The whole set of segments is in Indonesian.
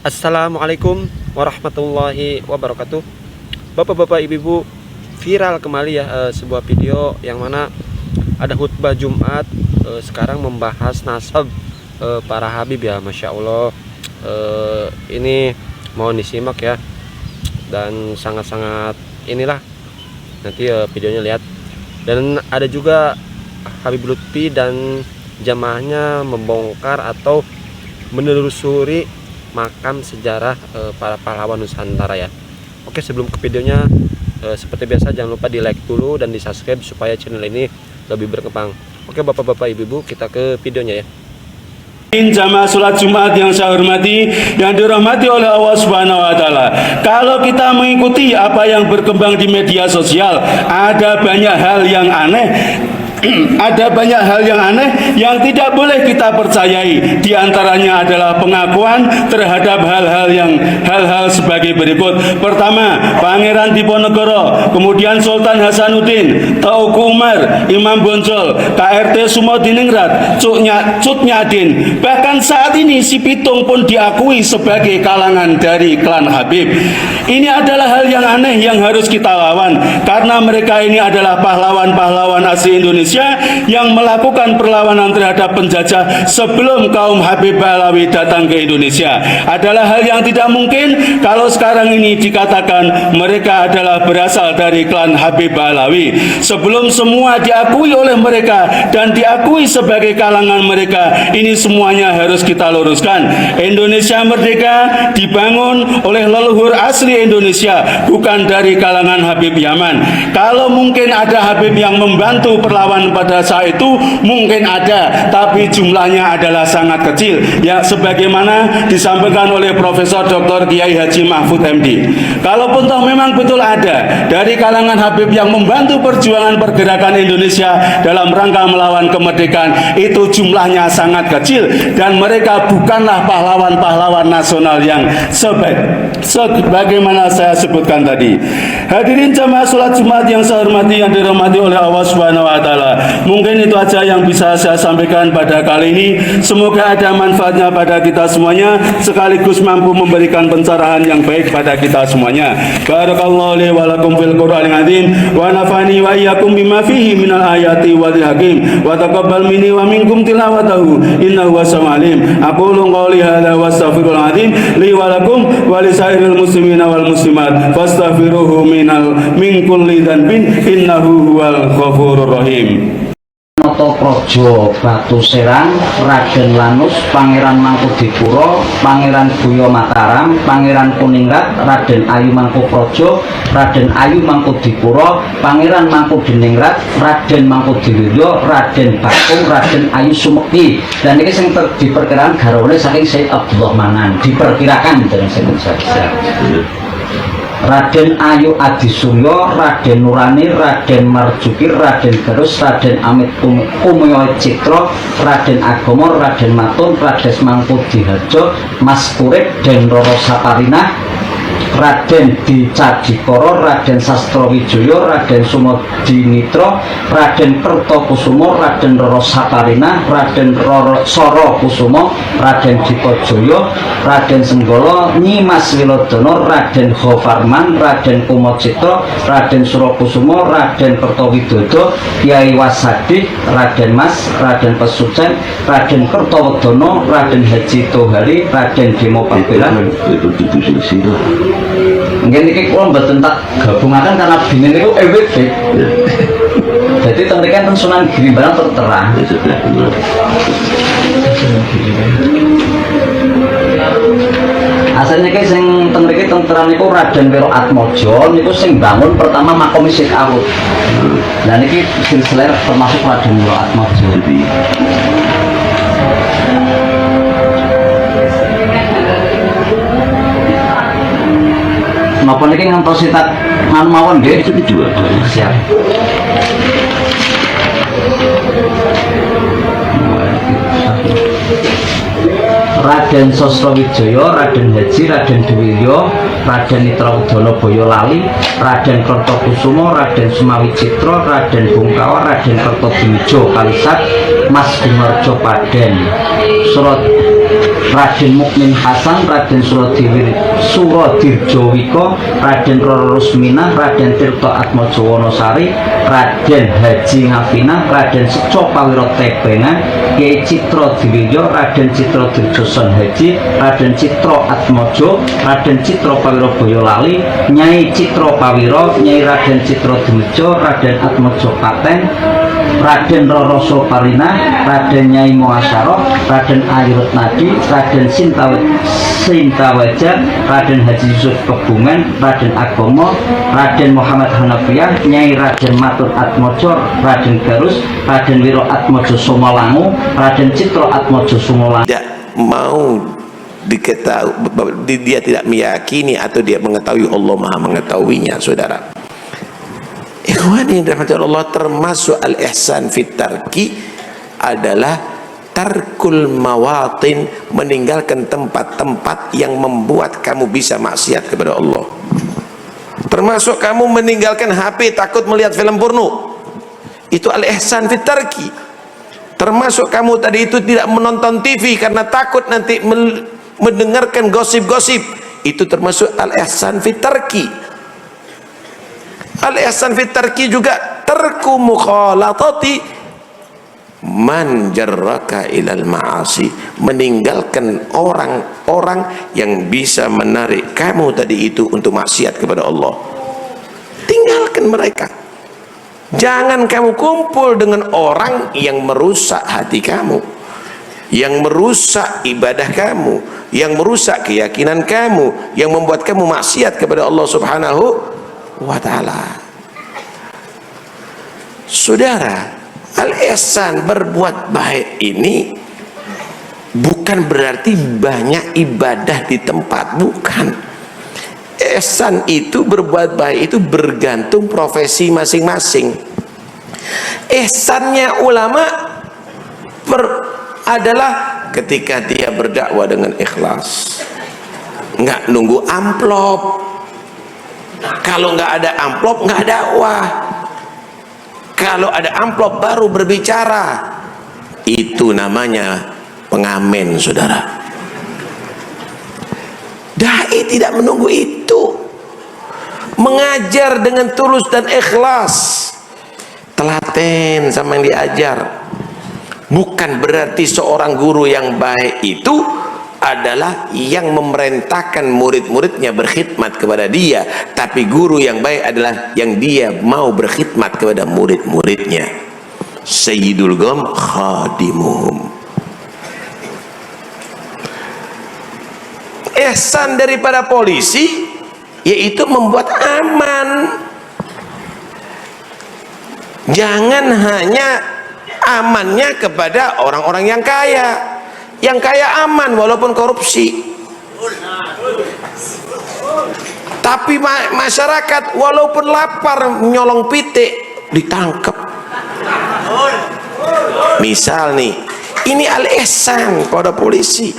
Assalamualaikum warahmatullahi wabarakatuh. Bapak-bapak, ibu-ibu, viral kembali ya sebuah video yang mana ada khutbah Jumat sekarang membahas nasab para habib ya. Masya Allah, ini mohon disimak ya, dan sangat-sangat inilah nanti videonya lihat. Dan ada juga Habib Lutfi dan jamaahnya membongkar atau menelusuri makam sejarah para pahlawan Nusantara ya. Oke, sebelum ke videonya, seperti biasa jangan lupa di like dulu dan di subscribe supaya channel ini lebih berkembang. Oke bapak-bapak, ibu-ibu, kita ke videonya ya. Jamaah sholat Jumat yang saya hormati, yang dirahmati oleh Allah Subhanahu wa Ta'ala. Kalau kita mengikuti apa yang berkembang di media sosial, ada banyak hal yang aneh. Ada banyak hal yang aneh yang tidak boleh kita percayai. Di antaranya adalah pengakuan terhadap hal-hal sebagai berikut. Pertama, Pangeran Diponegoro, kemudian Sultan Hasanuddin, Teuku Umar, Imam Bonjol, KRT Sumodiningrat, Cut Nyadin. Bahkan saat ini si Pitung pun diakui sebagai kalangan dari klan Habib. Ini adalah hal yang aneh yang harus kita lawan, karena mereka ini adalah pahlawan-pahlawan asli Indonesia yang melakukan perlawanan terhadap penjajah sebelum kaum Habib Alawi datang ke Indonesia. Adalah hal yang tidak mungkin kalau sekarang ini dikatakan mereka adalah berasal dari klan Habib Alawi. Sebelum semua diakui oleh mereka dan diakui sebagai kalangan mereka, ini semuanya harus kita luruskan. Indonesia merdeka dibangun oleh leluhur asli Indonesia, bukan dari kalangan Habib Yaman. Kalau mungkin ada Habib yang membantu perlawanan pada saat itu, mungkin ada, tapi jumlahnya adalah sangat kecil ya, sebagaimana disampaikan oleh Profesor Dr. Kiai Haji Mahfud MD. Kalaupun toh memang betul ada dari kalangan Habib yang membantu perjuangan pergerakan Indonesia dalam rangka melawan kemerdekaan, itu jumlahnya sangat kecil dan mereka bukanlah pahlawan-pahlawan nasional yang sebagaimana saya sebutkan tadi. Hadirin jamaah sholat Jumat yang saya hormati, yang dirahmati oleh Allah Subhanahu wa Ta'ala. Mungkin itu aja yang bisa saya sampaikan pada kali ini. Semoga ada manfaatnya pada kita semuanya, sekaligus mampu memberikan pencerahan yang baik pada kita semuanya. Barakallahu li wa lakum fil Qur'anil azim wa nafani wa iyyakum bima fihi minal ayati wal hakim wa taqabbal minni wa minkum tilawatahu innahu wasami'ul alim. Aqulu qouli hadza wa astaghfirul azim li wa lakum wa li sairil muslimina wal muslimat fastaghfiruhu min kulli dhanbin innahu huwal ghafurur rahim. Notoprojo Batu Serang, Raden Lanus, Pangeran Mangkudipuro, Pangeran Buyo Mataram, Pangeran Kuningrat, Raden Ayu Mangkuprojo, Raden Ayu Mangkudipuro, Pangeran Mangkudiningrat, Raden Mangkudiwiryo, Raden Bakung, Raden Ayu Sumekti. Dan ini yang diperkirakan garawane saking Sayyid Abdullah Manan, diperkirakan dengan saya. Raden Ayu Adisuryo, Raden Nurani, Raden Marjukir, Raden Garus, Raden Amit Kumoyo Citro, Raden Agomor, Raden Matun, Rades Mangkudiharjo, Mas Kurip, Den Roro Saparina, Raden Dicadikoro, Raden Sastrowijoyo, Raden Sumodinitro, Raden Kertokusumo, Raden Roro Saparina, Raden Roro Soro Kusumo, Raden Dipojoyo, Raden Senggolo, Nyimas Wilodono, Raden Hofarman, Raden Kumocitro, Raden Surokusumo, Raden Kertowidodo, Kiai Wasadi, Raden Mas, Raden Pesucen, Raden Kertowedono, Raden Haji Tohari, Raden Demo Pampilan. Mungkin ini kalau mboten tak gabungaken karena binen itu EWB. Jadi tentukan Sunan Girimbaran terterang. Asalnya kayak sing tentriki tenteran itu Raden Wiro Atmojo niku sing bangun pertama makom Syekh Awud. Nah niki silsilah termasuk Raden Wiro Atmojo. Napa niki ngantos tak manu mawon nggih? Siap. Raden Sosrowijoyo, Raden Haji, Raden Dwiryo, Raden Nitrawudono Boyolali, Raden Kertokusumo, Raden Sumawi Citro, Raden Bungkawa, Raden Kertodiwijo Kalisat, Mas Gumarjo Paden, Surat Raden Mukmin Hasan, Raden Surodirjowiko, Raden Roro Rusminah, Raden Tirto Atmojo Wonosari, Raden Haji Ngafina, Raden Seco Pawiro Tebengan, Kiai Citro Diwijo, Raden Citro Dirjoson Haji, Raden Citro Atmojo, Raden Citro Pawiro Boyolali, Nyai Citro Pawiro, Nyai Raden Citro Dimejo, Raden Atmojo Paten, Raden Roro Soparina, Raden Nyai Muasyarah, Raden Ayurut Nadi, Raden Sintawaja, Raden Haji Yusuf Kebungan, Raden Agomo, Raden Muhammad Hanafiyah, Nyai Raden Matur Atmojo, Raden Garus, Raden Wiro Atmojo Sumolangu, Raden Citro Atmojo Sumolangu. Tidak mau diketahui, dia tidak meyakini atau dia mengetahui Allah Maha mengetahuinya, saudara. Ikhwani rahmati Allah, termasuk al-ihsan fit tarki adalah tarkul mawatin, meninggalkan tempat-tempat yang membuat kamu bisa maksiat kepada Allah. Termasuk kamu meninggalkan HP takut melihat film porno, itu al-ihsan fit tarki. Termasuk kamu tadi itu tidak menonton TV karena takut nanti mendengarkan gosip-gosip, itu termasuk al-ihsan fit tarki. Al-ihsan fit tarki juga tarku mukhalatati man jarraka ilal ma'asi, meninggalkan orang-orang yang bisa menarik kamu tadi itu untuk maksiat kepada Allah. Tinggalkan mereka. Jangan kamu kumpul dengan orang yang merusak hati kamu, yang merusak ibadah kamu, yang merusak keyakinan kamu, yang membuat kamu maksiat kepada Allah Subhanahu wa ta'ala. Saudara, al-ihsan, berbuat baik ini bukan berarti banyak ibadah di tempat, bukan. Ihsan itu, berbuat baik itu bergantung profesi masing-masing. Ihsannya ulama adalah ketika dia berdakwah dengan ikhlas, nggak nunggu amplop. Kalau nggak ada amplop nggak dakwah. Kalau ada amplop baru berbicara. Itu namanya pengamen, saudara. Dai tidak menunggu itu. Mengajar dengan tulus dan ikhlas, telaten sama yang diajar. Bukan berarti seorang guru yang baik itu adalah yang memerintahkan murid-muridnya berkhidmat kepada dia, tapi guru yang baik adalah yang dia mau berkhidmat kepada murid-muridnya. Sayyidul Qawm khadimuhum. Ihsan daripada polisi yaitu membuat aman. Jangan hanya amannya kepada orang-orang yang kaya. Yang kaya aman walaupun korupsi, tapi masyarakat walaupun lapar nyolong pitik ditangkap. Misal nih, ini al-ihsan pada polisi.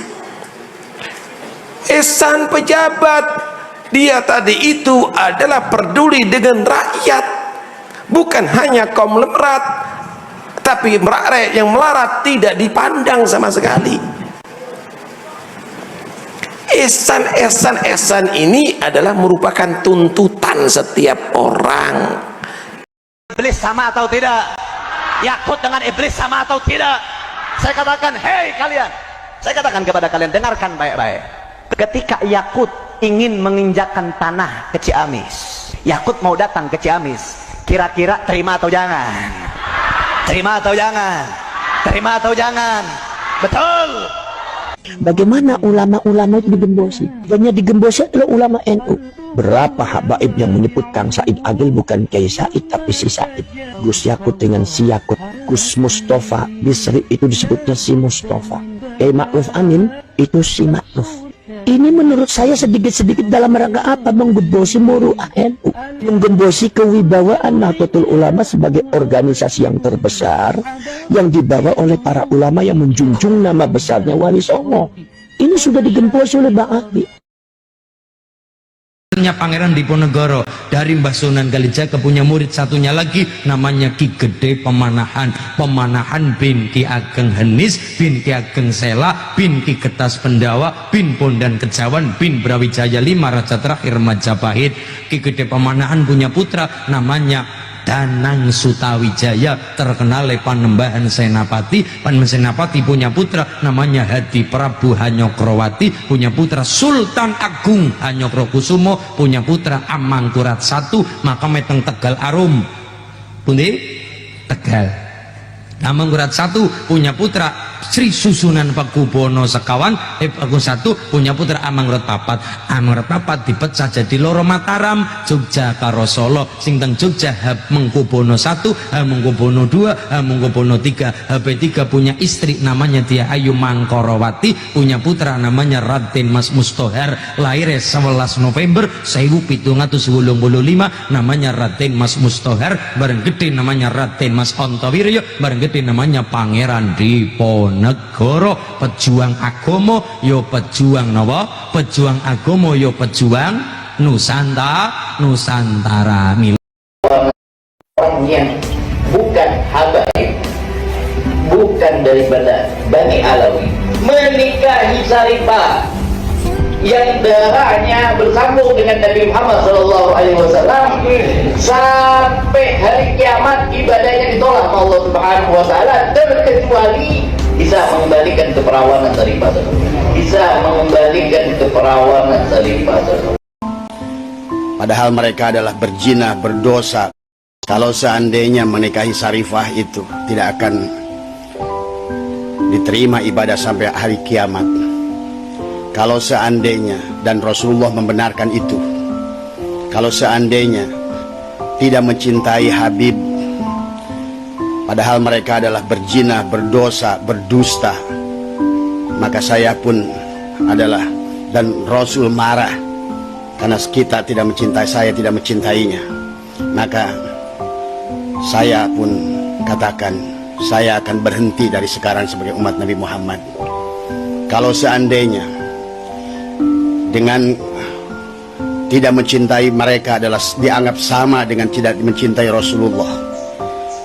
Ihsan pejabat, dia tadi itu adalah peduli dengan rakyat, bukan hanya konglomerat, tapi rakyat yang melarat tidak dipandang sama sekali. Ihsan ini adalah merupakan tuntutan setiap orang. Iblis sama atau tidak? Yakut dengan iblis sama atau tidak? Saya katakan, hei kalian, saya katakan kepada kalian, dengarkan baik-baik. Ketika Yakut ingin menginjakkan tanah ke Ciamis, Yakut mau datang ke Ciamis, kira-kira terima atau jangan? Terima atau jangan? Terima atau jangan? Betul. Bagaimana ulama-ulama itu digembosi? Banyak digembosi adalah ulama NU. Berapa habaib yang menyebut Kang Said Agil bukan Kiai Said tapi si Said. Gus Yakut dengan si Yakut. Gus Mustafa Bisri itu disebutnya si Mustafa. Kiai Ma'ruf Amin itu si Ma'ruf. Ini menurut saya sedikit-sedikit dalam rangka apa? Menggembosi muru'ah NU, menggembosi kewibawaan Nahdlatul Ulama sebagai organisasi yang terbesar yang dibawa oleh para ulama yang menjunjung nama besarnya Wali Songo. Ini sudah digembosi oleh Bang Ali. Selanjutnya Pangeran Diponegoro dari Mbah Sunan Kalijaga punya murid satunya lagi namanya Ki Gede Pemanahan. Pemanahan bin Ki Ageng Henis bin Ki Ageng Sela bin Ki Getas Pendawa bin Bondan Kejawan bin Brawijaya V Raja terakhir Majapahit. Ki Gede Pemanahan punya putra namanya Danang Sutawijaya, terkenal oleh Panembahan Senapati. Panembahan Senapati punya putra namanya Hadi Prabu Hanyokrowati, punya putra Sultan Agung Hanyokrokusumo, punya putra Amangkurat I, maka meteng Tegal Arum pundi Tegal. Amangkurat I punya putra Sri Susunan Pakubono Sekawan, Paku I punya putra Amangkurat IV. Amangkurat IV dipecah jadi loro Mataram, Jogja karo Solo. Sing teng Jogja Hamengkubono I, Hamengkubono II, Hamengkubono III. HP3 punya istri namanya Dia Ayu Mangkorowati, punya putra namanya Raden Mas Mustoher, lahir 11 November 1785, namanya Raden Mas Mustoher. Bareng gede namanya Raden Mas Ontowiryo, bareng gede namanya Pangeran Diponegoro. Pejuang agomo yo pejuang napa? Pejuang agomo yo pejuang Nusantara. Orang yang bukan habaib, bukan daripada Bani Alawi, menikahi Sarifah yang darahnya bersambung dengan Nabi Muhammad SAW sampai hari kiamat, ibadahnya ditolak oleh Allah Subhanahu wa taala, terkecuali bisa mengembalikan keperawanan Sarifah, bisa mengembalikan keperawanan Sarifah. Padahal mereka adalah berzina, berdosa. Kalau seandainya menikahi Sarifah itu tidak akan diterima ibadah sampai hari kiamat. Kalau seandainya, dan Rasulullah membenarkan itu, kalau seandainya tidak mencintai Habib, padahal mereka adalah berzina, berdosa, berdusta, maka saya pun adalah, dan Rasul marah karena kita tidak mencintai, saya tidak mencintainya, maka saya pun katakan saya akan berhenti dari sekarang sebagai umat Nabi Muhammad. Kalau seandainya dengan tidak mencintai mereka adalah dianggap sama dengan tidak mencintai Rasulullah,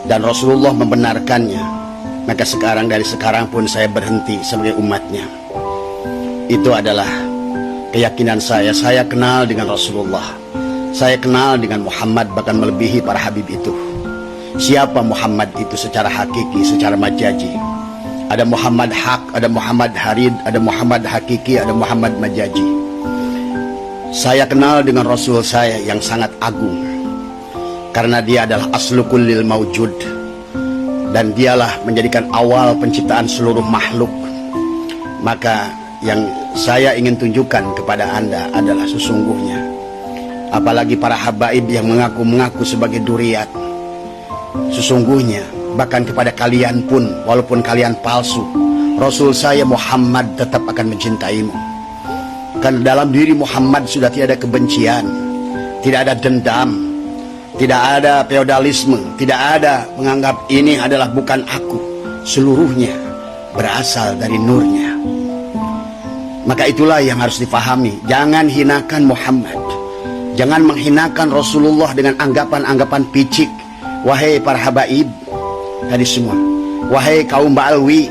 dan Rasulullah membenarkannya, maka sekarang, dari sekarang pun saya berhenti sebagai umatnya. Itu adalah keyakinan saya. Saya kenal dengan Rasulullah, saya kenal dengan Muhammad, bahkan melebihi para habib itu. Siapa Muhammad itu secara hakiki, secara majazi? Ada Muhammad hak, ada Muhammad harid, ada Muhammad hakiki, ada Muhammad majazi. Saya kenal dengan Rasul saya yang sangat agung, karena dia adalah aslu kullil maujud, dan dialah menjadikan awal penciptaan seluruh makhluk. Maka yang saya ingin tunjukkan kepada Anda adalah sesungguhnya, apalagi para habaib yang mengaku-mengaku sebagai duriat, sesungguhnya bahkan kepada kalian pun, walaupun kalian palsu, Rasul saya Muhammad tetap akan mencintaimu. Karena dalam diri Muhammad sudah tidak ada kebencian, tidak ada dendam, tidak ada feodalisme, tidak ada menganggap ini adalah bukan aku. Seluruhnya berasal dari nurnya. Maka itulah yang harus difahami. Jangan hinakan Muhammad, jangan menghinakan Rasulullah dengan anggapan-anggapan picik. Wahai para habaib tadi semua, wahai kaum Ba'alwi,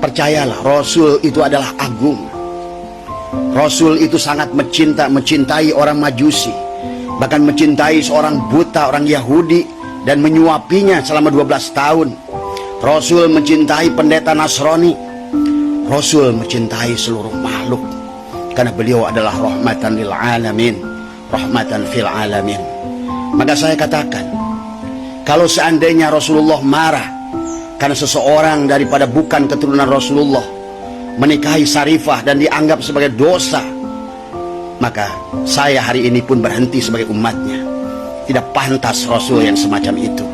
percayalah Rasul itu adalah agung. Rasul itu sangat mencintai orang Majusi, bahkan mencintai seorang buta, orang Yahudi, dan menyuapinya selama 12 tahun. Rasul mencintai pendeta Nasrani. Rasul mencintai seluruh makhluk, karena beliau adalah rahmatan lil alamin, rahmatan fil alamin. Maka saya katakan, kalau seandainya Rasulullah marah karena seseorang daripada bukan keturunan Rasulullah menikahi Sarifah dan dianggap sebagai dosa, maka saya hari ini pun berhenti sebagai umatnya. Tidak pantas Rasul yang semacam itu.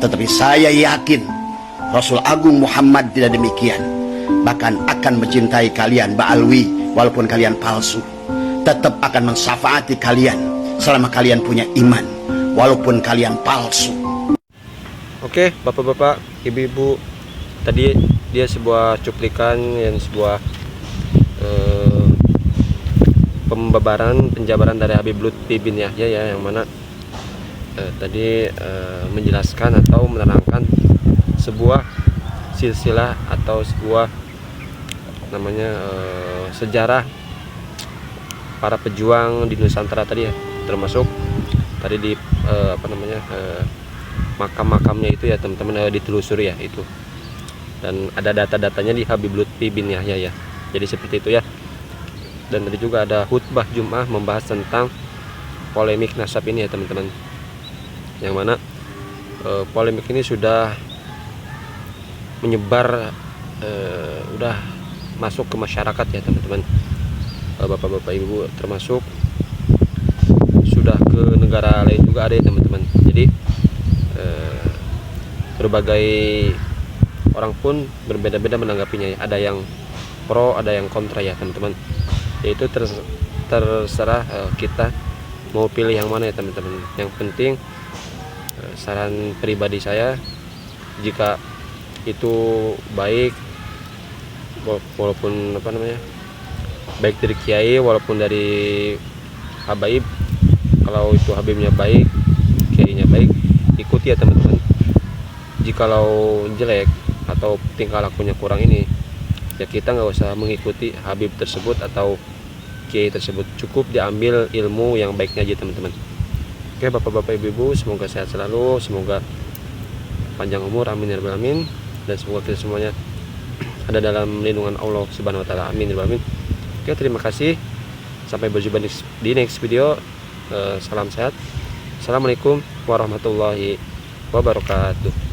Tetapi saya yakin Rasul Agung Muhammad tidak demikian, bahkan akan mencintai kalian Ba'alwi walaupun kalian palsu, tetap akan mensyafaati kalian selama kalian punya iman walaupun kalian palsu. Oke, bapak-bapak, ibu-ibu, tadi dia sebuah cuplikan yang sebuah penjabaran dari Habib Lutfi bin Yahya ya, yang mana tadi menjelaskan atau menerangkan sebuah silsilah atau sebuah namanya sejarah para pejuang di Nusantara tadi ya, termasuk tadi di makam-makamnya itu ya teman-teman, ditelusuri ya itu, dan ada data-datanya di Habib Lutfi bin Yahya ya. Jadi seperti itu ya. Dan tadi juga ada khutbah Jum'ah membahas tentang polemik nasab ini ya teman-teman, yang mana polemik ini sudah menyebar, udah masuk ke masyarakat ya teman-teman, bapak-bapak ibu, termasuk sudah ke negara lain juga ada ya teman-teman. Jadi berbagai orang pun berbeda-beda menanggapinya ya. Ada yang pro, ada yang kontra ya teman-teman. Yaitu terserah kita mau pilih yang mana ya teman-teman. Yang penting saran pribadi saya, jika itu baik, walaupun baik dari kiai, walaupun dari habaib, kalau itu habibnya baik, kiainya baik, ikuti ya teman-teman. Jikalau jelek atau tingkah lakunya kurang ini, ya kita nggak usah mengikuti habib tersebut atau kiai tersebut, cukup diambil ilmu yang baiknya aja teman-teman. Oke bapak-bapak ibu-ibu, semoga sehat selalu, semoga panjang umur, amin ya rabbal alamin, dan semoga kita semuanya ada dalam lindungan Allah Subhanahu wa taala, amin ya rabbal alamin. Oke, terima kasih, sampai berjumpa di next video. Salam sehat, assalamualaikum warahmatullahi wabarakatuh.